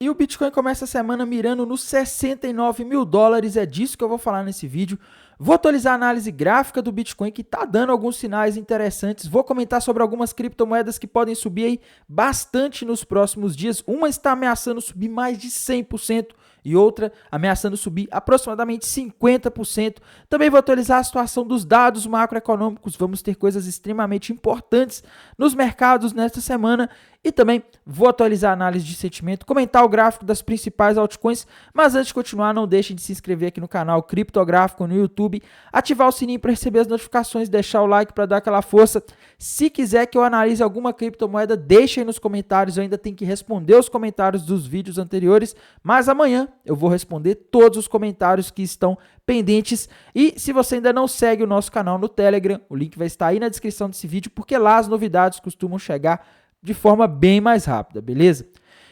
E o Bitcoin começa a semana mirando nos 69 mil dólares, é disso que eu vou falar nesse vídeo. Vou atualizar a análise gráfica do Bitcoin, que está dando alguns sinais interessantes. Vou comentar sobre algumas criptomoedas que podem subir aí bastante nos próximos dias. Uma está ameaçando subir mais de 100% e outra ameaçando subir aproximadamente 50%. Também vou atualizar a situação dos dados macroeconômicos. Vamos ter coisas extremamente importantes nos mercados nesta semana. E também vou atualizar a análise de sentimento, comentar o gráfico das principais altcoins. Mas antes de continuar, não deixem de se inscrever aqui no canal Criptográfico no YouTube, ativar o sininho para receber as notificações, deixar o like para dar aquela força. Se quiser que eu analise alguma criptomoeda, deixe aí nos comentários. Eu ainda tenho que responder os comentários dos vídeos anteriores, mas amanhã eu vou responder todos os comentários que estão pendentes. E se você ainda não segue o nosso canal no Telegram, o link vai estar aí na descrição desse vídeo, porque lá as novidades costumam chegar de forma bem mais rápida, beleza?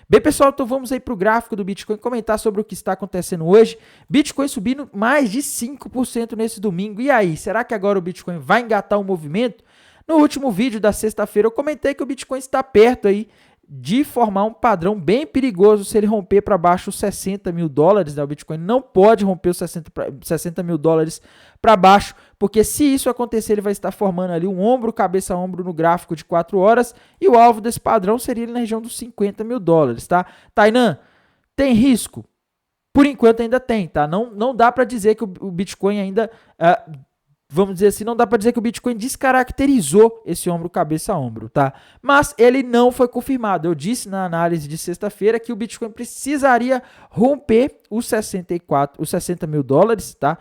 Bem, pessoal, então vamos aí para o gráfico do Bitcoin comentar sobre o que está acontecendo hoje. Bitcoin subindo mais de 5% nesse domingo. E aí, será que agora o Bitcoin vai engatar um movimento? No último vídeo da sexta-feira eu comentei que o Bitcoin está perto aí de formar um padrão bem perigoso se ele romper para baixo os 60 mil dólares, né? O Bitcoin não pode romper os 60 mil dólares para baixo, porque se isso acontecer, ele vai estar formando ali um ombro, cabeça a ombro no gráfico de 4 horas, e o alvo desse padrão seria ali na região dos 50 mil dólares, tá? Tainan, tem risco? Por enquanto ainda tem, tá? Não dá para dizer que o Bitcoin ainda... vamos dizer assim, não dá para dizer que o Bitcoin descaracterizou esse ombro cabeça a ombro, tá? Mas ele não foi confirmado. Eu disse na análise de sexta-feira que o Bitcoin precisaria romper os 60 mil dólares, tá?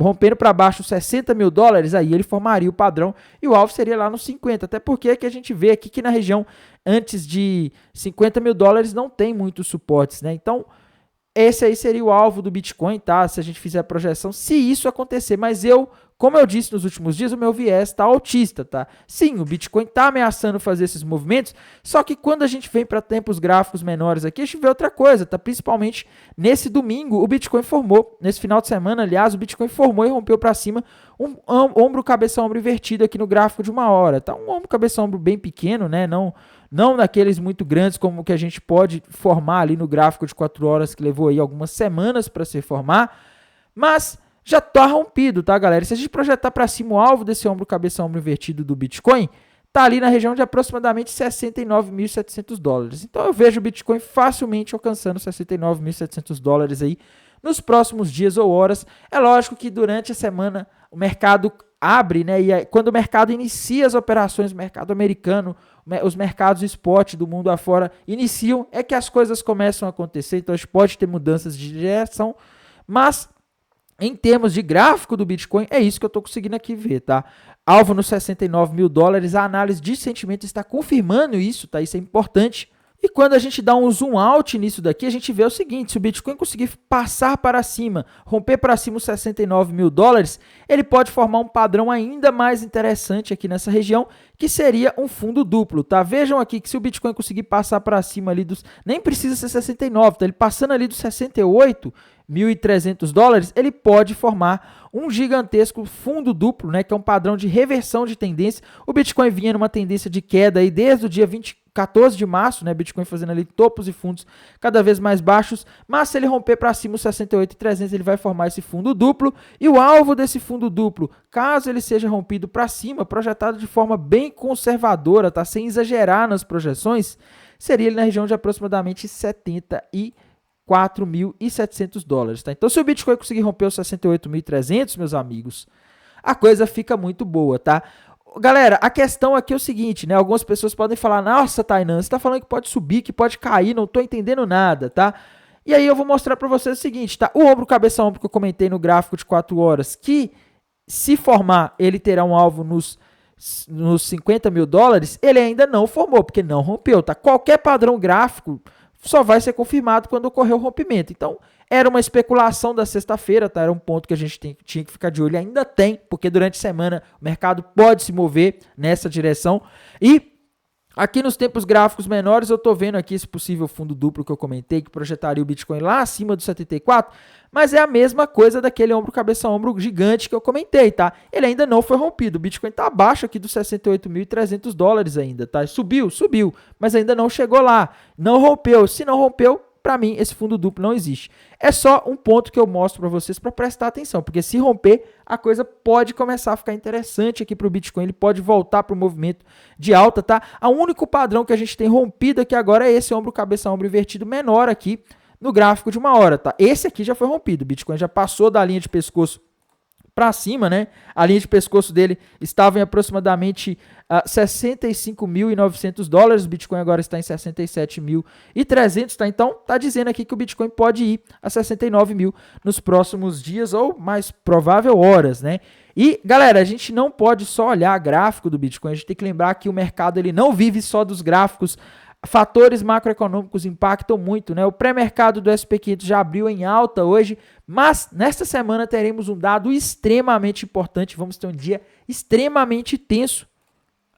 Rompendo para baixo os 60 mil dólares, aí ele formaria o padrão e o alvo seria lá nos 50. Até porque que a gente vê aqui que na região antes de 50 mil dólares não tem muitos suportes, né? Então, esse aí seria o alvo do Bitcoin, tá? Se a gente fizer a projeção, se isso acontecer. Mas como eu disse nos últimos dias, o meu viés está autista, tá? Sim, o Bitcoin está ameaçando fazer esses movimentos, só que quando a gente vem para tempos gráficos menores aqui, a gente vê outra coisa, tá? Principalmente nesse domingo, o Bitcoin formou, nesse final de semana, aliás, o Bitcoin formou e rompeu para cima um ombro, cabeça, ombro invertido aqui no gráfico de 1 hora, tá? Um ombro, cabeça, ombro bem pequeno, né? Não daqueles muito grandes como que a gente pode formar ali no gráfico de 4 horas, que levou aí algumas semanas para se formar, mas já está rompido, tá, galera? Se a gente projetar para cima o alvo desse ombro, cabeça, ombro invertido do Bitcoin, tá ali na região de aproximadamente 69.700 dólares. Então eu vejo o Bitcoin facilmente alcançando 69.700 dólares aí nos próximos dias ou horas. É lógico que durante a semana o mercado abre, né? E quando o mercado inicia as operações, o mercado americano, os mercados spot do mundo afora iniciam, é que as coisas começam a acontecer. Então a gente pode ter mudanças de direção, mas em termos de gráfico do Bitcoin, é isso que eu estou conseguindo aqui ver, tá? Alvo nos 69 mil dólares, a análise de sentimento está confirmando isso, tá? Isso é importante. E quando a gente dá um zoom out nisso daqui, a gente vê o seguinte: se o Bitcoin conseguir passar para cima, romper para cima os 69 mil dólares, ele pode formar um padrão ainda mais interessante aqui nessa região, que seria um fundo duplo, tá? Vejam aqui que se o Bitcoin conseguir passar para cima ali dos... Nem precisa ser 69, tá? Ele passando ali dos 68.300 dólares, ele pode formar um gigantesco fundo duplo, né? Que é um padrão de reversão de tendência. O Bitcoin vinha numa tendência de queda aí desde o dia 14 de março, né? Bitcoin fazendo ali topos e fundos cada vez mais baixos, mas se ele romper para cima os 68.300, ele vai formar esse fundo duplo, e o alvo desse fundo duplo, caso ele seja rompido para cima, projetado de forma bem conservadora, tá? Sem exagerar nas projeções, seria ele na região de aproximadamente 74.700 dólares, tá? Então, se o Bitcoin conseguir romper os 68.300, meus amigos, a coisa fica muito boa, tá? Galera, a questão aqui é o seguinte, né? Algumas pessoas podem falar: nossa, Tainan, você tá falando que pode subir, que pode cair, não tô entendendo nada, tá? E aí eu vou mostrar para vocês o seguinte, tá? O ombro, cabeça, ombro que eu comentei no gráfico de 4 horas, que se formar, ele terá um alvo nos 50 mil dólares, ele ainda não formou, porque não rompeu, tá? Qualquer padrão gráfico só vai ser confirmado quando ocorrer o rompimento. Então, era uma especulação da sexta-feira, tá? Era um ponto que a gente tinha que ficar de olho, ainda tem, porque durante a semana o mercado pode se mover nessa direção. E aqui nos tempos gráficos menores, eu estou vendo aqui esse possível fundo duplo que eu comentei, que projetaria o Bitcoin lá acima dos 74, mas é a mesma coisa daquele ombro, cabeça, ombro gigante que eu comentei, tá? Ele ainda não foi rompido, o Bitcoin está abaixo aqui dos 68.300 dólares ainda, tá? Subiu, mas ainda não chegou lá, não rompeu. Se não rompeu, para mim esse fundo duplo não existe. É só um ponto que eu mostro para vocês para prestar atenção, porque se romper, a coisa pode começar a ficar interessante aqui para o Bitcoin, ele pode voltar para o movimento de alta, tá? O único padrão que a gente tem rompido aqui agora é esse ombro, cabeça, ombro invertido menor aqui no gráfico de 1 hora, tá? Esse aqui já foi rompido, o Bitcoin já passou da linha de pescoço para cima, né? A linha de pescoço dele estava em aproximadamente $65.900, o Bitcoin agora está em 67.300, tá? Então, tá dizendo aqui que o Bitcoin pode ir a 69 mil nos próximos dias ou, mais provável, horas, né? E, galera, a gente não pode só olhar gráfico do Bitcoin, a gente tem que lembrar que o mercado ele não vive só dos gráficos. Fatores macroeconômicos impactam muito, né? O pré-mercado do SP500 já abriu em alta hoje, mas nesta semana teremos um dado extremamente importante, vamos ter um dia extremamente tenso.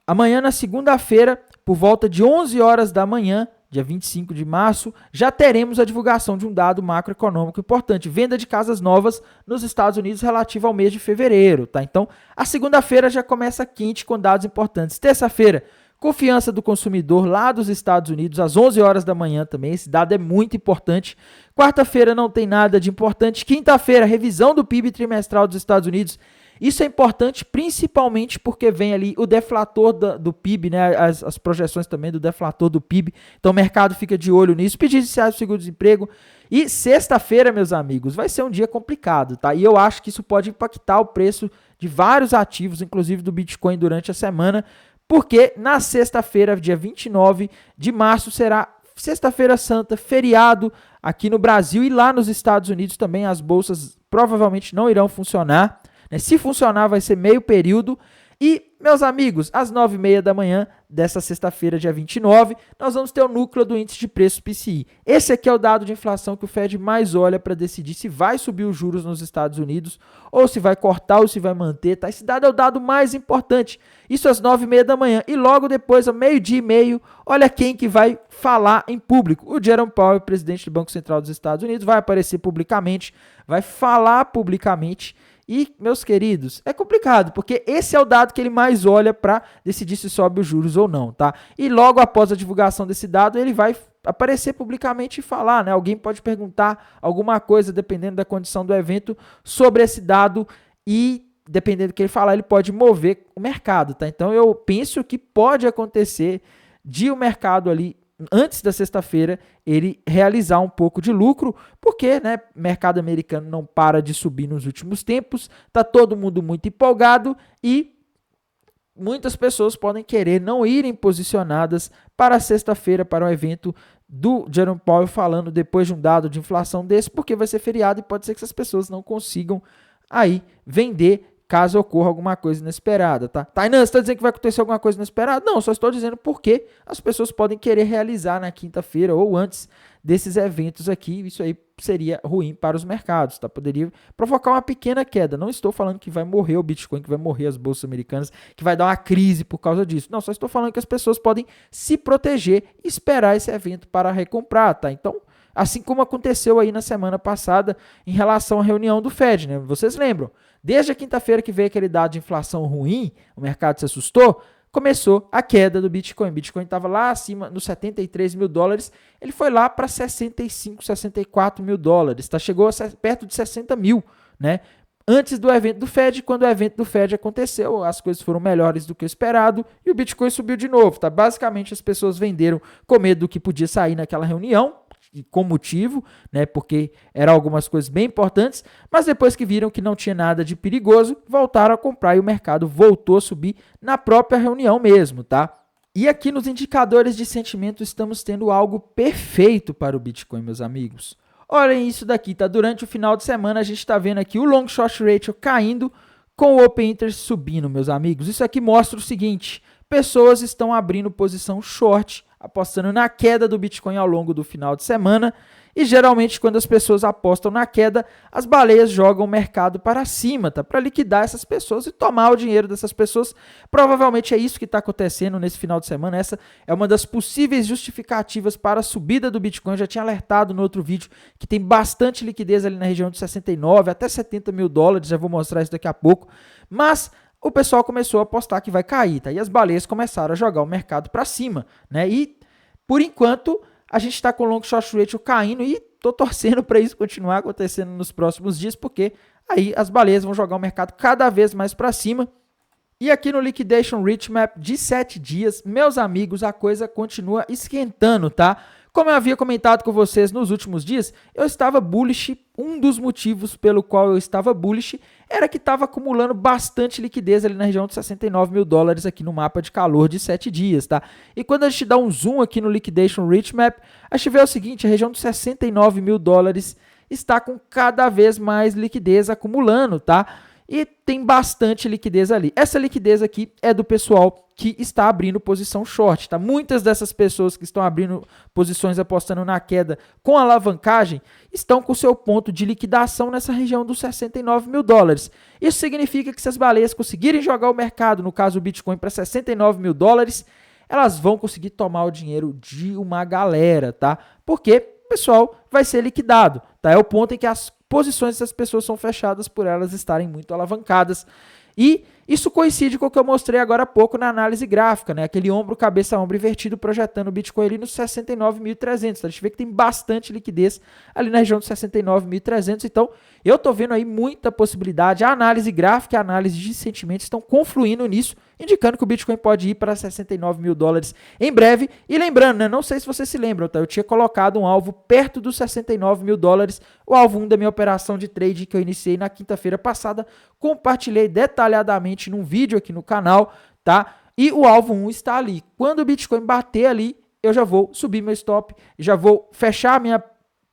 Amanhã, na segunda-feira, por volta de 11 horas da manhã, dia 25 de março, já teremos a divulgação de um dado macroeconômico importante, venda de casas novas nos Estados Unidos relativo ao mês de fevereiro, tá? Então, a segunda-feira já começa quente com dados importantes. Terça-feira, confiança do consumidor lá dos Estados Unidos, às 11 horas da manhã também. Esse dado é muito importante. Quarta-feira não tem nada de importante. Quinta-feira, revisão do PIB trimestral dos Estados Unidos. Isso é importante principalmente porque vem ali o deflator do PIB, né? As projeções também do deflator do PIB. Então o mercado fica de olho nisso. Pedidos iniciais do seguro-desemprego. E sexta-feira, meus amigos, vai ser um dia complicado, tá? E eu acho que isso pode impactar o preço de vários ativos, inclusive do Bitcoin, durante a semana. Porque na sexta-feira, dia 29 de março, será Sexta-feira Santa, feriado aqui no Brasil e lá nos Estados Unidos também as bolsas provavelmente não irão funcionar, né? Se funcionar vai ser meio período. E, meus amigos, às 9h30 da manhã dessa sexta-feira, dia 29, nós vamos ter o núcleo do índice de preço PCI. Esse aqui é o dado de inflação que o Fed mais olha para decidir se vai subir os juros nos Estados Unidos, ou se vai cortar, ou se vai manter, tá? Esse dado é o dado mais importante. Isso às 9h30 da manhã. E logo depois, ao 12h30, olha quem que vai falar em público. O Jerome Powell, presidente do Banco Central dos Estados Unidos, vai aparecer publicamente, vai falar publicamente. E, meus queridos, é complicado, porque esse é o dado que ele mais olha para decidir se sobe os juros ou não, tá? E logo após a divulgação desse dado, ele vai aparecer publicamente e falar, né? Alguém pode perguntar alguma coisa, dependendo da condição do evento, sobre esse dado e, dependendo do que ele falar, ele pode mover o mercado, tá? Então, eu penso que pode acontecer de o mercado ali, antes da sexta-feira, ele realizar um pouco de lucro, porque, né, o mercado americano não para de subir nos últimos tempos, tá todo mundo muito empolgado e muitas pessoas podem querer não irem posicionadas para sexta-feira, para um evento do Jerome Powell falando depois de um dado de inflação desse, porque vai ser feriado e pode ser que essas pessoas não consigam aí vender caso ocorra alguma coisa inesperada, tá? Tainan, você está dizendo que vai acontecer alguma coisa inesperada? Não, só estou dizendo porque as pessoas podem querer realizar na quinta-feira ou antes desses eventos aqui. Isso aí seria ruim para os mercados, tá? Poderia provocar uma pequena queda. Não estou falando que vai morrer o Bitcoin, que vai morrer as bolsas americanas, que vai dar uma crise por causa disso. Não, só estou falando que as pessoas podem se proteger e esperar esse evento para recomprar, tá? Então, assim como aconteceu aí na semana passada em relação à reunião do Fed, né? Vocês lembram? Desde a quinta-feira que veio aquele dado de inflação ruim, o mercado se assustou, começou a queda do Bitcoin. O Bitcoin estava lá acima, nos 73 mil dólares, ele foi lá para 65, 64 mil dólares, tá? Chegou perto de 60 mil, né? Antes do evento do Fed, quando o evento do Fed aconteceu, as coisas foram melhores do que o esperado e o Bitcoin subiu de novo, tá? Basicamente, as pessoas venderam com medo do que podia sair naquela reunião, com motivo, né, porque eram algumas coisas bem importantes, mas depois que viram que não tinha nada de perigoso, voltaram a comprar e o mercado voltou a subir na própria reunião mesmo, tá? E aqui nos indicadores de sentimento estamos tendo algo perfeito para o Bitcoin, meus amigos. Olhem isso daqui, tá? Durante o final de semana a gente está vendo aqui o Long Short Ratio caindo com o Open Interest subindo, meus amigos. Isso aqui mostra o seguinte, pessoas estão abrindo posição short, apostando na queda do Bitcoin ao longo do final de semana e geralmente quando as pessoas apostam na queda, as baleias jogam o mercado para cima, tá? Para liquidar essas pessoas e tomar o dinheiro dessas pessoas. Provavelmente é isso que está acontecendo nesse final de semana. Essa é uma das possíveis justificativas para a subida do Bitcoin. Eu já tinha alertado no outro vídeo que tem bastante liquidez ali na região de 69 até 70 mil dólares, já vou mostrar isso daqui a pouco, mas o pessoal começou a apostar que vai cair, tá? E as baleias começaram a jogar o mercado para cima, né? E, por enquanto, a gente está com o long short ratio caindo e tô torcendo para isso continuar acontecendo nos próximos dias, porque aí as baleias vão jogar o mercado cada vez mais para cima. E aqui no Liquidation Rate Map de 7 dias, meus amigos, a coisa continua esquentando, tá? Como eu havia comentado com vocês nos últimos dias, eu estava bullish. Um dos motivos pelo qual eu estava bullish era que estava acumulando bastante liquidez ali na região de 69 mil dólares aqui no mapa de calor de 7 dias, tá? E quando a gente dá um zoom aqui no Liquidation Rate Map, a gente vê o seguinte, a região de 69 mil dólares está com cada vez mais liquidez acumulando, tá? E tem bastante liquidez ali. Essa liquidez aqui é do pessoal que está abrindo posição short, tá? Muitas dessas pessoas que estão abrindo posições apostando na queda com alavancagem estão com seu ponto de liquidação nessa região dos 69 mil dólares. Isso significa que se as baleias conseguirem jogar o mercado, no caso o Bitcoin, para 69 mil dólares, elas vão conseguir tomar o dinheiro de uma galera, tá? Porque o pessoal vai ser liquidado, tá? É o ponto em que as posições dessas pessoas são fechadas por elas estarem muito alavancadas. E isso coincide com o que eu mostrei agora há pouco na análise gráfica, né? Aquele ombro, cabeça, ombro invertido projetando o Bitcoin ali nos 69.300. Tá? A gente vê que tem bastante liquidez ali na região dos 69.300. Então, eu tô vendo aí muita possibilidade. A análise gráfica e a análise de sentimentos estão confluindo nisso, indicando que o Bitcoin pode ir para 69 mil dólares em breve. E lembrando, né? Não sei se vocês se lembram, tá? Eu tinha colocado um alvo perto dos 69 mil dólares, o alvo 1 da minha operação de trade que eu iniciei na quinta-feira passada. Compartilhei detalhadamente num vídeo aqui no canal, tá? E o alvo 1 está ali. Quando o Bitcoin bater ali, eu já vou subir meu stop, já vou fechar a minha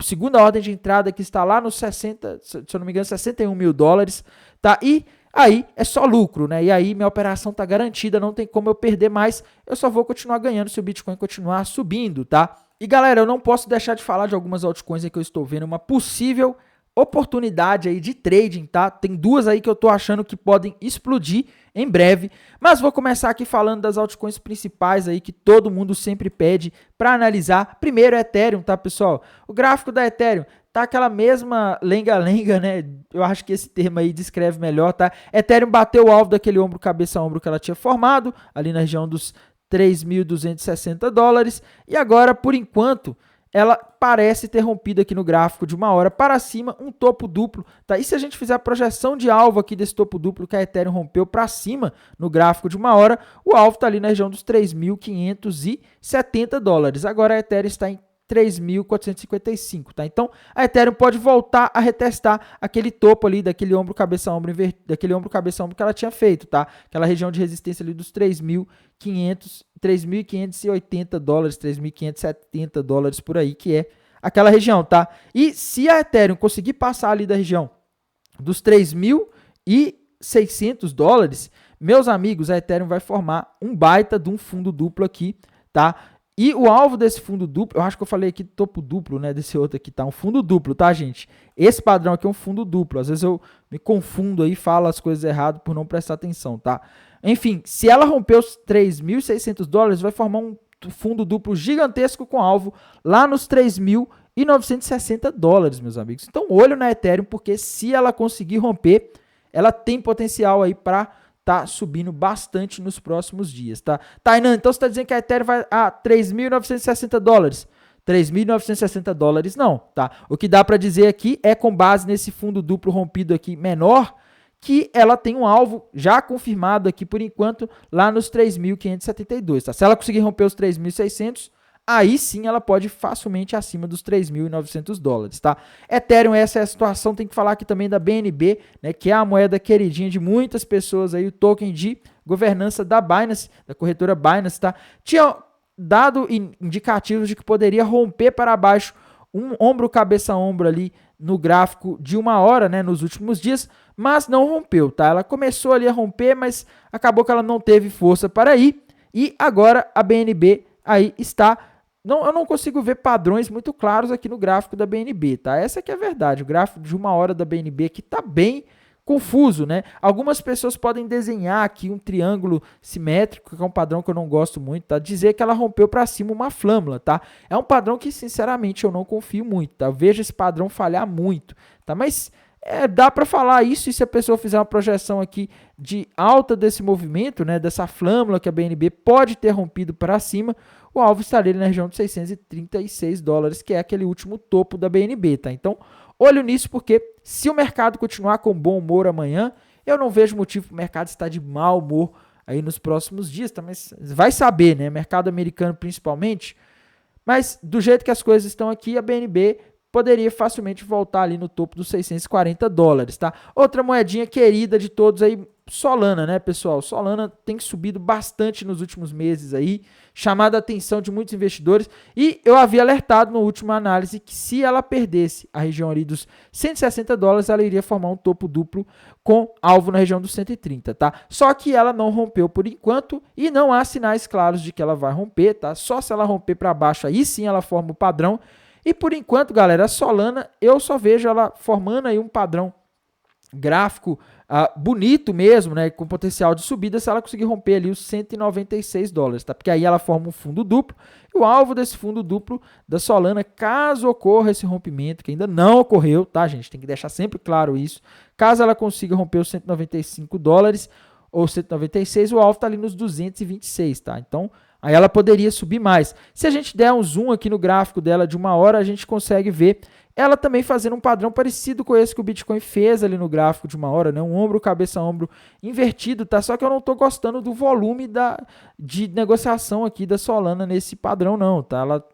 segunda ordem de entrada, que está lá nos 60, se eu não me engano, 61 mil dólares, tá? E aí é só lucro, né? E aí minha operação tá garantida, não tem como eu perder mais, eu só vou continuar ganhando se o Bitcoin continuar subindo, tá? E galera, eu não posso deixar de falar de algumas altcoins aí que eu estou vendo uma possível oportunidade aí de trading, tá? Tem duas aí que eu tô achando que podem explodir em breve, mas vou começar aqui falando das altcoins principais aí que todo mundo sempre pede para analisar. Primeiro, Ethereum, tá, pessoal? O gráfico da Ethereum tá aquela mesma lenga-lenga, né? Eu acho que esse termo aí descreve melhor, tá? Ethereum bateu o alvo daquele ombro, cabeça a ombro que ela tinha formado, ali na região dos 3.260 dólares, e agora, por enquanto, ela parece ter rompido aqui no gráfico de uma hora para cima um topo duplo, tá? E se a gente fizer a projeção de alvo aqui desse topo duplo que a Ethereum rompeu para cima no gráfico de uma hora, o alvo está ali na região dos 3.570 dólares. Agora a Ethereum está em 3.455, tá? Então, a Ethereum pode voltar a retestar aquele topo ali daquele ombro cabeça ombro que ela tinha feito, tá? Aquela região de resistência ali dos 3.580 dólares, 3.570 dólares por aí, que é aquela região, tá? E se a Ethereum conseguir passar ali da região dos 3.600 dólares, meus amigos, a Ethereum vai formar um baita de um fundo duplo aqui, tá? E o alvo desse fundo duplo, eu acho que eu falei aqui topo duplo, né? Desse outro aqui, tá? Um fundo duplo, tá, gente? Esse padrão aqui é um fundo duplo. Às vezes eu me confundo aí, falo as coisas errado por não prestar atenção, tá? Enfim, se ela romper os 3.600 dólares, vai formar um fundo duplo gigantesco com alvo lá nos 3.960 dólares, meus amigos. Então, olho na Ethereum, porque se ela conseguir romper, ela tem potencial aí para tá subindo bastante nos próximos dias, tá? Tainan, então você está dizendo que a Ethereum vai a 3.960 dólares. 3.960 dólares não, tá? O que dá para dizer aqui é, com base nesse fundo duplo rompido aqui menor, que ela tem um alvo já confirmado aqui por enquanto lá nos 3.572, tá? Se ela conseguir romper os 3.600, aí sim ela pode ir facilmente acima dos 3.900 dólares, tá? Ethereum, essa é a situação. Tem que falar aqui também da BNB, né, que é a moeda queridinha de muitas pessoas aí, o token de governança da Binance, da corretora Binance, tá? Tinha dado indicativos de que poderia romper para baixo um ombro, cabeça, ombro ali no gráfico de uma hora, né, nos últimos dias, mas não rompeu, tá? Ela começou ali a romper, mas acabou que ela não teve força para ir, e agora a BNB aí está. Eu não consigo ver padrões muito claros aqui no gráfico da BNB, tá? Essa que é a verdade. O gráfico de uma hora da BNB aqui tá bem confuso, né? Algumas pessoas podem desenhar aqui um triângulo simétrico, que é um padrão que eu não gosto muito, tá? Dizer que ela rompeu para cima uma flâmula, tá? É um padrão que, sinceramente, eu não confio muito, tá? Eu vejo esse padrão falhar muito, tá? Mas dá para falar isso, e se a pessoa fizer uma projeção aqui de alta desse movimento, né, dessa flâmula que a BNB pode ter rompido para cima, o alvo estaria ali na região de 636 dólares, que é aquele último topo da BNB, tá? Então, olho nisso, porque se o mercado continuar com bom humor amanhã, eu não vejo motivo para o mercado estar de mau humor aí nos próximos dias, tá? Mas vai saber, né? Mercado americano principalmente. Mas do jeito que as coisas estão aqui, a BNB poderia facilmente voltar ali no topo dos 640 dólares, tá? Outra moedinha querida de todos aí, Solana, né, pessoal? Solana tem subido bastante nos últimos meses aí, chamado a atenção de muitos investidores, e eu havia alertado na última análise que se ela perdesse a região ali dos 160 dólares, ela iria formar um topo duplo com alvo na região dos 130, tá? Só que ela não rompeu por enquanto e não há sinais claros de que ela vai romper, tá? Só se ela romper para baixo, aí sim ela forma o padrão. E por enquanto, galera, a Solana, eu só vejo ela formando aí um padrão gráfico bonito mesmo, né, com potencial de subida, se ela conseguir romper ali os 196 dólares, tá? Porque aí ela forma um fundo duplo, e o alvo desse fundo duplo da Solana, caso ocorra esse rompimento, que ainda não ocorreu, tá, gente? Tem que deixar sempre claro isso. Caso ela consiga romper os 195 dólares ou 196, o alvo está ali nos 226, tá? Então, aí ela poderia subir mais. Se a gente der um zoom aqui no gráfico dela de uma hora, a gente consegue ver ela também fazendo um padrão parecido com esse que o Bitcoin fez ali no gráfico de uma hora, né? Um ombro, cabeça, ombro invertido, tá? Só que eu não tô gostando do volume de negociação aqui da Solana nesse padrão, não, tá? Ela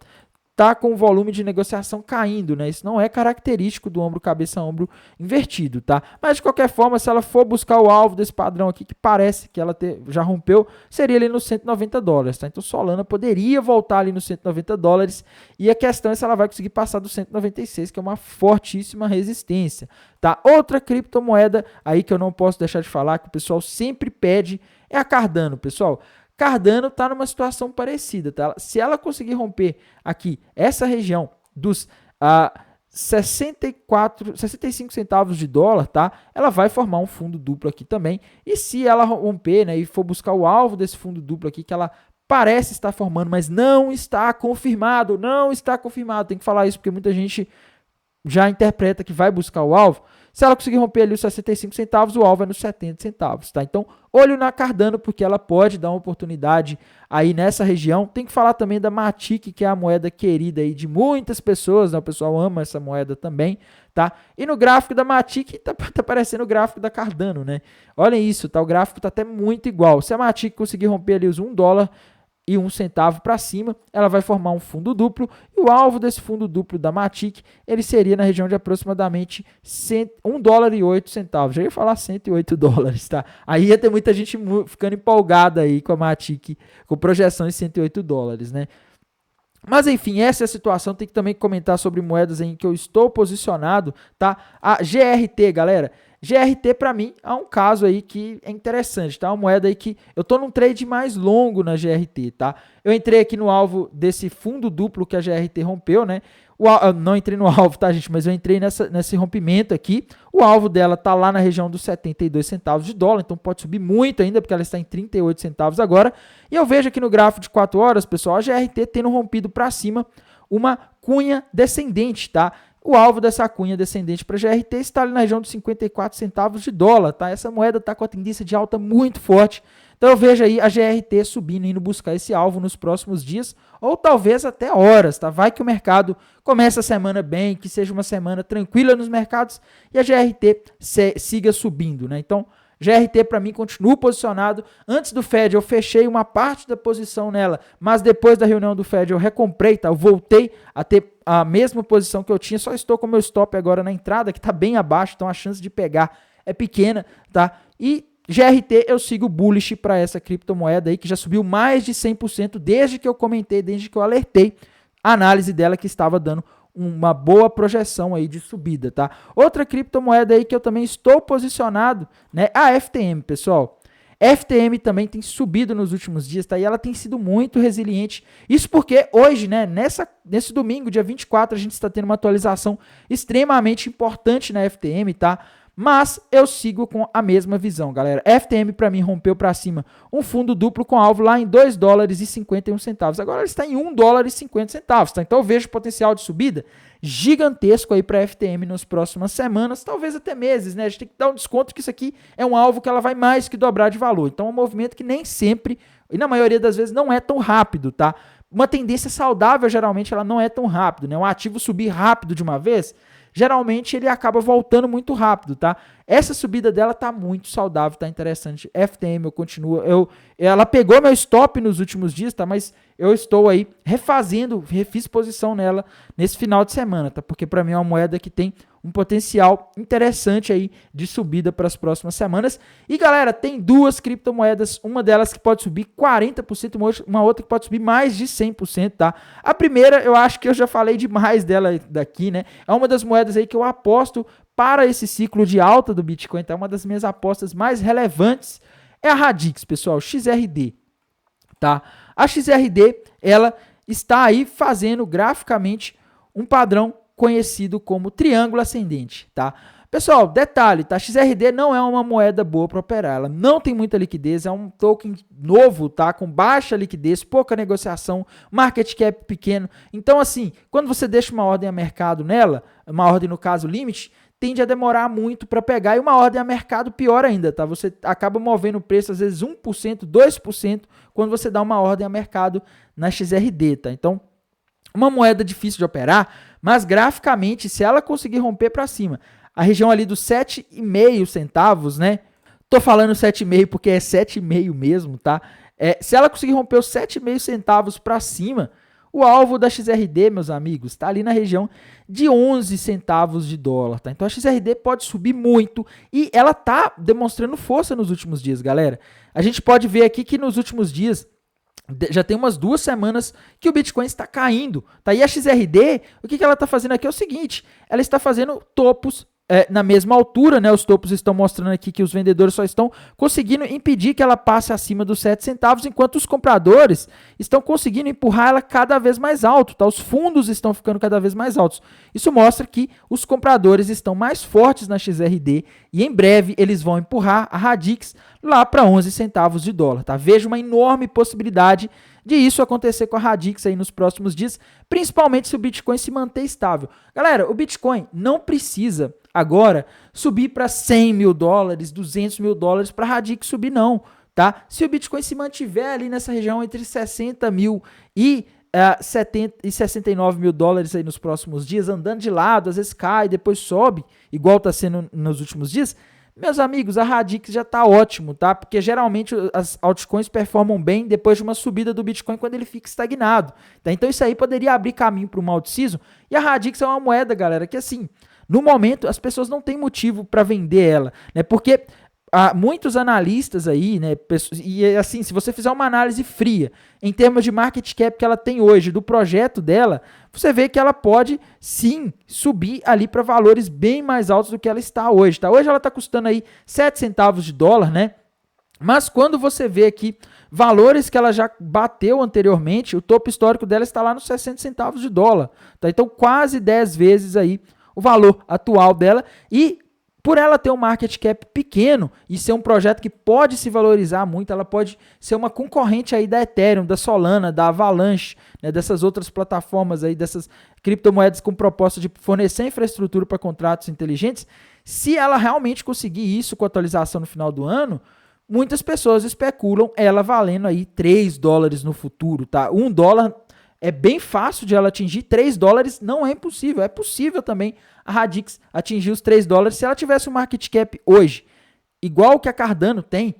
tá com o volume de negociação caindo, né? Isso não é característico do ombro, cabeça, ombro invertido, tá? Mas de qualquer forma, se ela for buscar o alvo desse padrão aqui, que parece que ela já rompeu, seria ali nos 190 dólares, tá? Então Solana poderia voltar ali nos 190 dólares e a questão é se ela vai conseguir passar dos 196, que é uma fortíssima resistência, tá? Outra criptomoeda aí que eu não posso deixar de falar, que o pessoal sempre pede, é a Cardano, pessoal. Cardano está numa situação parecida, tá? Se ela conseguir romper aqui essa região dos 65 centavos de dólar, tá? Ela vai formar um fundo duplo aqui também. E se ela romper, né, e for buscar o alvo desse fundo duplo aqui, que ela parece estar formando, mas não está confirmado, tem que falar isso porque muita gente já interpreta que vai buscar o alvo. Se ela conseguir romper ali os 65 centavos, o alvo é nos 70 centavos, tá? Então, olho na Cardano, porque ela pode dar uma oportunidade aí nessa região. Tem que falar também da Matic, que é a moeda querida aí de muitas pessoas, né? O pessoal ama essa moeda também, tá? E no gráfico da Matic, tá parecendo o gráfico da Cardano, né? Olhem isso, tá? O gráfico tá até muito igual. Se a Matic conseguir romper ali os 1 dólar e 1 centavo para cima, ela vai formar um fundo duplo, e o alvo desse fundo duplo da Matic, ele seria na região de aproximadamente 1 dólar e 8 centavos, já ia falar 108 dólares, tá? Aí ia ter muita gente ficando empolgada aí com a Matic, com projeção de 108 dólares, né? Mas enfim, essa é a situação. Tem que também comentar sobre moedas em que eu estou posicionado, tá? A GRT, galera, GRT para mim é um caso aí que é interessante, tá? Uma moeda aí que eu tô num trade mais longo na GRT, tá? Eu entrei aqui no alvo desse fundo duplo que a GRT rompeu, né? Eu não entrei no alvo, tá, gente? Mas eu entrei nesse rompimento aqui. O alvo dela tá lá na região dos 72 centavos de dólar, então pode subir muito ainda, porque ela está em 38 centavos agora. E eu vejo aqui no gráfico de 4 horas, pessoal, a GRT tendo rompido para cima uma cunha descendente, tá? O alvo dessa cunha descendente para a GRT está ali na região dos 54 centavos de dólar, tá? Essa moeda está com a tendência de alta muito forte. Então eu vejo aí a GRT subindo, indo buscar esse alvo nos próximos dias, ou talvez até horas, tá? Vai que o mercado começa a semana bem, que seja uma semana tranquila nos mercados e a GRT siga subindo, né? Então, GRT para mim continua posicionado. Antes do Fed eu fechei uma parte da posição nela, mas depois da reunião do Fed eu recomprei, tá? Eu voltei a ter a mesma posição que eu tinha, só estou com o meu stop agora na entrada, que está bem abaixo, então a chance de pegar é pequena, tá? E GRT eu sigo bullish para essa criptomoeda aí, que já subiu mais de 100% desde que eu comentei, desde que eu alertei a análise dela que estava dando uma boa projeção aí de subida, tá? Outra criptomoeda aí que eu também estou posicionado, né? A FTM, pessoal. FTM também tem subido nos últimos dias, tá? E ela tem sido muito resiliente. Isso porque hoje, né, nesse domingo, dia 24, a gente está tendo uma atualização extremamente importante na FTM, tá? Mas eu sigo com a mesma visão, galera. FTM para mim rompeu para cima um fundo duplo com alvo lá em 2 dólares e 51 centavos. Agora ele está em 1 dólar e 50 centavos, tá? Então eu vejo potencial de subida gigantesco aí para FTM nas próximas semanas, talvez até meses, né? A gente tem que dar um desconto que isso aqui é um alvo que ela vai mais que dobrar de valor. Então é um movimento que nem sempre, e na maioria das vezes, não é tão rápido, tá? uma tendência saudável, geralmente, ela não é tão rápido, né? Um ativo subir rápido de uma vez, geralmente ele acaba voltando muito rápido, tá? Essa subida dela tá muito saudável, tá interessante. FTM, eu continuo, ela pegou meu stop nos últimos dias, tá? Mas eu estou aí refiz posição nela nesse final de semana, tá? Porque para mim é uma moeda que tem um potencial interessante aí de subida para as próximas semanas. E galera, tem duas criptomoedas, uma delas que pode subir 40%, uma outra que pode subir mais de 100%, tá? A primeira, eu acho que eu já falei demais dela daqui, né? É uma das moedas aí que eu aposto para esse ciclo de alta do Bitcoin, tá? Uma das minhas apostas mais relevantes é a Radix, pessoal, XRD, tá? A XRD, ela está aí fazendo graficamente um padrão conhecido como triângulo ascendente, tá? Pessoal, detalhe, tá? XRD não é uma moeda boa para operar, ela não tem muita liquidez, é um token novo, tá? Com baixa liquidez, pouca negociação, market cap pequeno. Então, assim, quando você deixa uma ordem a mercado nela, uma ordem no caso limite, tende a demorar muito para pegar, e uma ordem a mercado pior ainda, tá? Você acaba movendo o preço às vezes 1%, 2% quando você dá uma ordem a mercado na XRD, tá? Então, uma moeda difícil de operar, mas graficamente, se ela conseguir romper para cima, a região ali dos 7,5 centavos, né? Tô falando 7,5 porque é 7,5 mesmo, tá? Se ela conseguir romper os 7,5 centavos para cima, o alvo da XRD, meus amigos, está ali na região de 11 centavos de dólar, tá? Então a XRD pode subir muito e ela tá demonstrando força nos últimos dias, galera. A gente pode ver aqui que nos últimos dias já tem umas 2 semanas que o Bitcoin está caindo, tá? E a XRD, o que ela está fazendo aqui é o seguinte, ela está fazendo topos na mesma altura, né? Os topos estão mostrando aqui que os vendedores só estão conseguindo impedir que ela passe acima dos 7 centavos, enquanto os compradores estão conseguindo empurrar ela cada vez mais alto, tá? Os fundos estão ficando cada vez mais altos. Isso mostra que os compradores estão mais fortes na XRD e em breve eles vão empurrar a Radix lá para 11 centavos de dólar, tá? Vejo uma enorme possibilidade de isso acontecer com a Radix aí nos próximos dias, principalmente se o Bitcoin se manter estável. Galera, o Bitcoin não precisa agora subir para 100 mil dólares, 200 mil dólares para a Radix subir não, tá? Se o Bitcoin se mantiver ali nessa região entre 60 mil e 69 mil dólares aí nos próximos dias, andando de lado, às vezes cai, depois sobe, igual está sendo nos últimos dias, meus amigos, a Radix já está ótimo, tá? Porque geralmente as altcoins performam bem depois de uma subida do Bitcoin quando ele fica estagnado, tá? Então isso aí poderia abrir caminho para uma alt-season. E a Radix é uma moeda, galera, que assim, no momento as pessoas não têm motivo para vender ela, né? Porque muitos analistas aí, né? E assim, se você fizer uma análise fria em termos de market cap que ela tem hoje, do projeto dela, você vê que ela pode sim subir ali para valores bem mais altos do que ela está hoje, tá? Hoje ela está custando aí 7 centavos de dólar, né? Mas quando você vê aqui valores que ela já bateu anteriormente, o topo histórico dela está lá nos 60 centavos de dólar, tá? Então quase 10 vezes aí o valor atual dela, e por ela ter um market cap pequeno e ser um projeto que pode se valorizar muito, ela pode ser uma concorrente aí da Ethereum, da Solana, da Avalanche, né, dessas outras plataformas aí, dessas criptomoedas com proposta de fornecer infraestrutura para contratos inteligentes. Se ela realmente conseguir isso com a atualização no final do ano, muitas pessoas especulam ela valendo aí 3 dólares no futuro, tá? 1 dólar é bem fácil de ela atingir, 3 dólares não é impossível, é possível também a Radix atingir os 3 dólares. Se ela tivesse um market cap hoje, igual que a Cardano tem,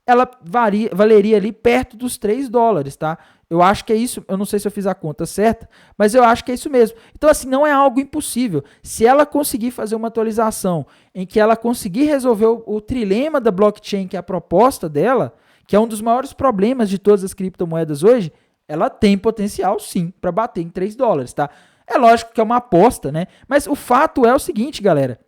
ela valeria ali perto dos 3 dólares, tá? Eu acho que é isso, eu não sei se eu fiz a conta certa, mas eu acho que é isso mesmo. Então, assim, não é algo impossível. Se ela conseguir fazer uma atualização em que ela conseguir resolver o trilema da blockchain, que é a proposta dela, que é um dos maiores problemas de todas as criptomoedas hoje, ela tem potencial, sim, para bater em 3 dólares, tá? É lógico que é uma aposta, né? Mas o fato é o seguinte, galera.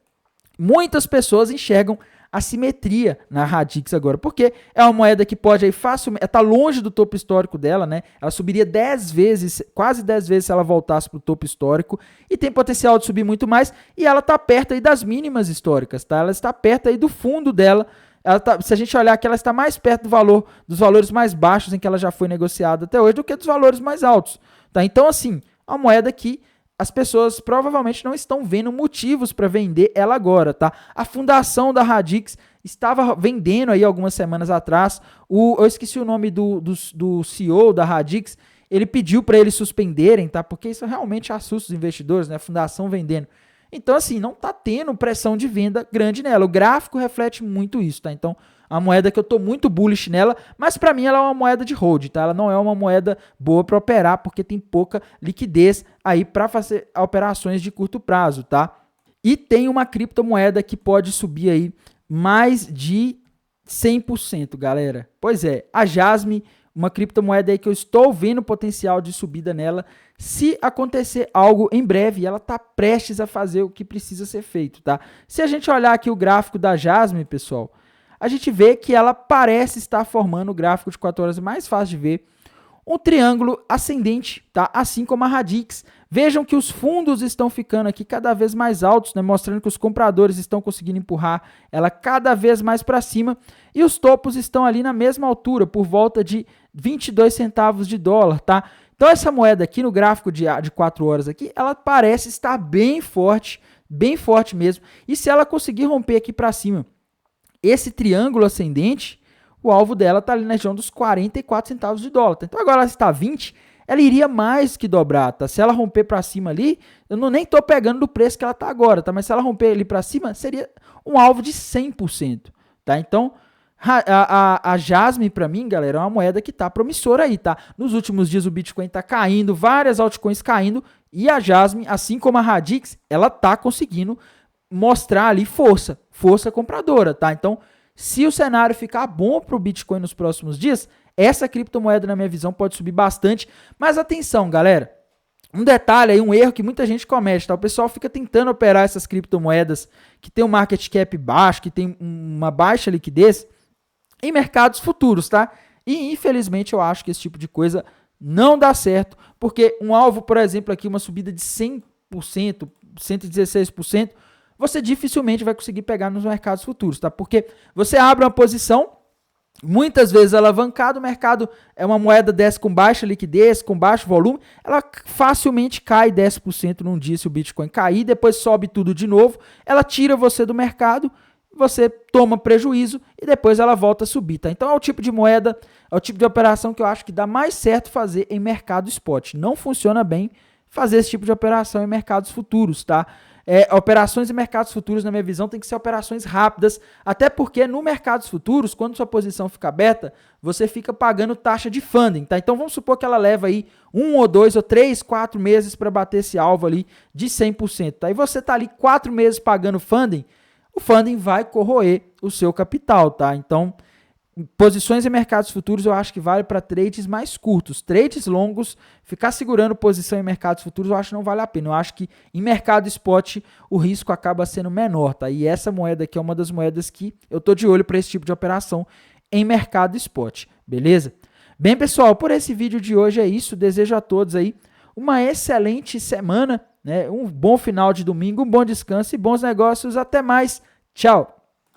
Muitas pessoas enxergam assimetria na Radix agora, porque é uma moeda que pode aí facilmente, está longe do topo histórico dela, né? Ela subiria 10 vezes, quase 10 vezes se ela voltasse para o topo histórico, e tem potencial de subir muito mais, e ela está perto aí das mínimas históricas, tá? Ela está perto aí do fundo dela. Se a gente olhar aqui, ela está mais perto dos valores mais baixos em que ela já foi negociada até hoje do que dos valores mais altos, tá? Então, assim, é uma moeda que as pessoas provavelmente não estão vendo motivos para vender ela agora, tá? A fundação da Radix estava vendendo aí algumas semanas atrás, eu esqueci o nome do CEO da Radix, ele pediu para eles suspenderem, tá? Porque isso realmente assusta os investidores, né? A fundação vendendo. Então, assim, não tá tendo pressão de venda grande nela. O gráfico reflete muito isso, tá? Então, a moeda que eu tô muito bullish nela, mas para mim ela é uma moeda de hold, tá? Ela não é uma moeda boa para operar, porque tem pouca liquidez aí para fazer operações de curto prazo, tá? E tem uma criptomoeda que pode subir aí mais de 100%, galera. Pois é, a Jasmine, uma criptomoeda aí que eu estou vendo potencial de subida nela. Se acontecer algo em breve, ela está prestes a fazer o que precisa ser feito, tá? Se a gente olhar aqui o gráfico da Jasmine, pessoal, a gente vê que ela parece estar formando o gráfico de 4 horas mais fácil de ver, um triângulo ascendente, tá? Assim como a Radix. Vejam que os fundos estão ficando aqui cada vez mais altos, né? Mostrando que os compradores estão conseguindo empurrar ela cada vez mais para cima. E os topos estão ali na mesma altura, por volta de 22 centavos de dólar, tá? Então essa moeda aqui no gráfico de 4 horas aqui, ela parece estar bem forte mesmo. E se ela conseguir romper aqui para cima esse triângulo ascendente, o alvo dela está ali na região dos 44 centavos de dólar. Então agora ela está 20, ela iria mais que dobrar, tá? Se ela romper para cima ali, eu nem estou pegando do preço que ela está agora, tá? Mas se ela romper ali para cima, seria um alvo de 100%, tá? Então, a Jasmine, para mim, galera, é uma moeda que tá promissora aí, tá? Nos últimos dias o Bitcoin tá caindo, várias altcoins caindo, e a Jasmine, assim como a Radix, ela tá conseguindo mostrar ali força compradora, tá? Então, se o cenário ficar bom para o Bitcoin nos próximos dias, essa criptomoeda, na minha visão, pode subir bastante. Mas atenção, galera, um detalhe aí, um erro que muita gente comete, tá? O pessoal fica tentando operar essas criptomoedas que tem um market cap baixo, que tem uma baixa liquidez, em mercados futuros, tá? E, infelizmente, eu acho que esse tipo de coisa não dá certo, porque um alvo, por exemplo, aqui, uma subida de 100%, 116%, você dificilmente vai conseguir pegar nos mercados futuros, tá? Porque você abre uma posição, muitas vezes alavancado, o mercado é uma moeda dessa com baixa liquidez, com baixo volume, ela facilmente cai 10% num dia se o Bitcoin cair, depois sobe tudo de novo, ela tira você do mercado, você toma prejuízo e depois ela volta a subir, tá? Então é o tipo de moeda, é o tipo de operação que eu acho que dá mais certo fazer em mercado spot. Não funciona bem fazer esse tipo de operação em mercados futuros, tá? Operações em mercados futuros, na minha visão, tem que ser operações rápidas, até porque no mercados futuros, quando sua posição fica aberta, você fica pagando taxa de funding, tá? Então vamos supor que ela leva aí 1 ou 2 ou 3, 4 meses para bater esse alvo ali de 100%, tá? E você tá ali 4 meses pagando funding, o funding vai corroer o seu capital, tá? Então, posições em mercados futuros eu acho que vale para trades mais curtos. Trades longos, ficar segurando posição em mercados futuros eu acho que não vale a pena. Eu acho que em mercado spot o risco acaba sendo menor, tá? E essa moeda aqui é uma das moedas que eu tô de olho para esse tipo de operação em mercado spot, beleza? Bem, pessoal, por esse vídeo de hoje é isso. Desejo a todos aí uma excelente semana, né? Um bom final de domingo, um bom descanso e bons negócios. Até mais. Tchau!